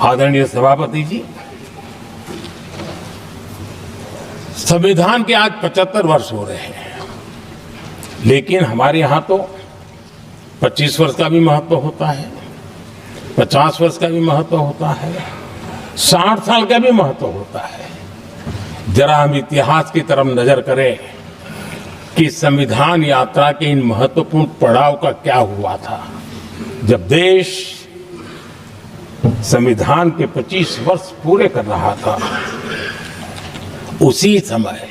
आदरणीय सभापति जी, संविधान के आज 75 वर्ष हो रहे हैं, लेकिन हमारे यहाँ तो 25 वर्ष का भी महत्व होता है, 50 वर्ष का भी महत्व होता है, 60 साल का भी महत्व होता है। जरा हम इतिहास की तरफ नजर करें कि संविधान यात्रा के इन महत्वपूर्ण पड़ाव का क्या हुआ था। जब देश संविधान के 25 वर्ष पूरे कर रहा था, उसी समय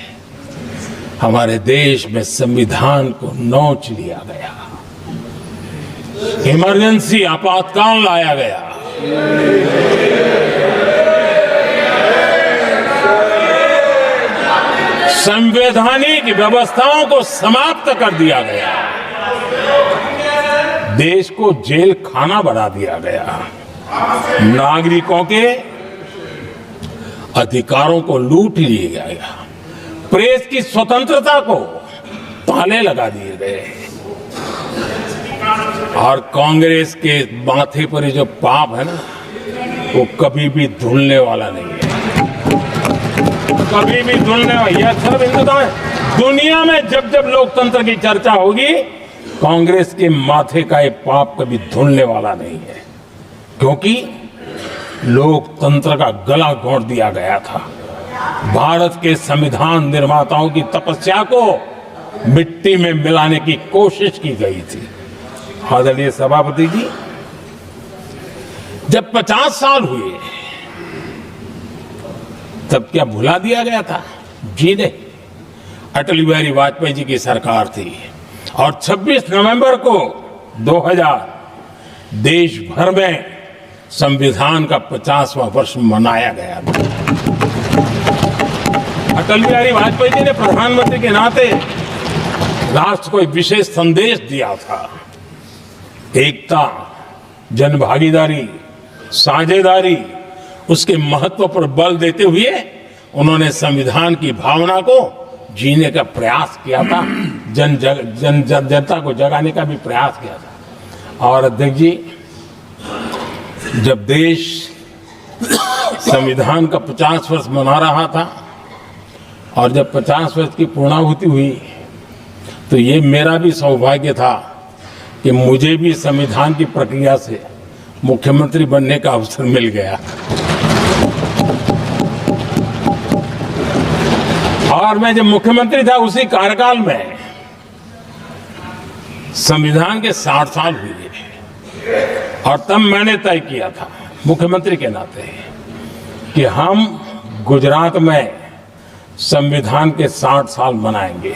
हमारे देश में संविधान को नोच लिया गया, इमरजेंसी आपातकाल लाया गया। संवैधानिक व्यवस्थाओं को समाप्त कर दिया गया, देश को जेल खाना बना दिया गया, नागरिकों के अधिकारों को लूट लिया गया, प्रेस की स्वतंत्रता को ताले लगा दिए गए, और कांग्रेस के माथे पर ये जो पाप है ना, वो कभी भी धुलने वाला नहीं है, कभी भी धुलने वाला। यह सब हिंदुस्तान, दुनिया में जब जब लोकतंत्र की चर्चा होगी, कांग्रेस के माथे का ये पाप कभी धुलने वाला नहीं है, क्योंकि लोकतंत्र का गला घोंट दिया गया था। भारत के संविधान निर्माताओं की तपस्या को मिट्टी में मिलाने की कोशिश की गई थी। आदरणीय सभापति जी, जब 50 साल हुए तब क्या भुला दिया गया था? जी नहीं, अटल बिहारी वाजपेयी जी की सरकार थी और 26 नवंबर को 2000 देश भर में संविधान का 50वां वर्ष मनाया गया था। अटल बिहारी वाजपेयी जी ने प्रधानमंत्री के नाते राष्ट्र को एक विशेष संदेश दिया था। एकता, जनभागीदारी, साझेदारी, उसके महत्व पर बल देते हुए उन्होंने संविधान की भावना को जीने का प्रयास किया था, जनता को जगाने का भी प्रयास किया था। और अध्यक्ष जी, जब देश संविधान का 50 वर्ष मना रहा था और जब 50 वर्ष की पूर्णाहुति हुई, तो ये मेरा भी सौभाग्य था कि मुझे भी संविधान की प्रक्रिया से मुख्यमंत्री बनने का अवसर मिल गया। और मैं जब मुख्यमंत्री था, उसी कार्यकाल में संविधान के 60 साल हुए और तब मैंने तय किया था मुख्यमंत्री के नाते कि हम गुजरात में संविधान के 60 साल मनाएंगे।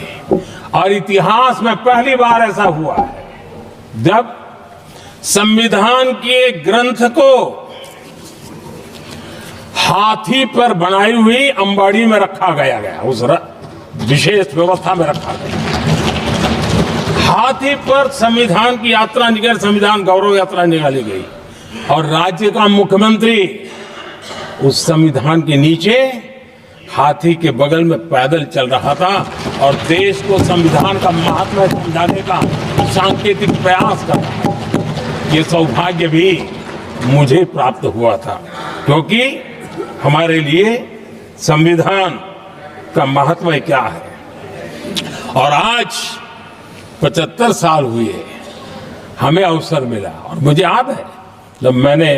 और इतिहास में पहली बार ऐसा हुआ है जब संविधान के ग्रंथ को हाथी पर बनाई हुई अंबाड़ी में रखा गया, उस विशेष व्यवस्था में रखा गया। हाथी पर संविधान की यात्रा निकल, संविधान गौरव यात्रा निकाली गई और राज्य का मुख्यमंत्री उस संविधान के नीचे हाथी के बगल में पैदल चल रहा था और देश को संविधान का महात्मा समझाने का सांकेतिक प्रयास कर रहा था। ये सौभाग्य भी मुझे प्राप्त हुआ था, क्योंकि हमारे लिए संविधान का महत्व क्या है। और आज 75 साल हुए, हमें अवसर मिला। और मुझे याद है जब मैंने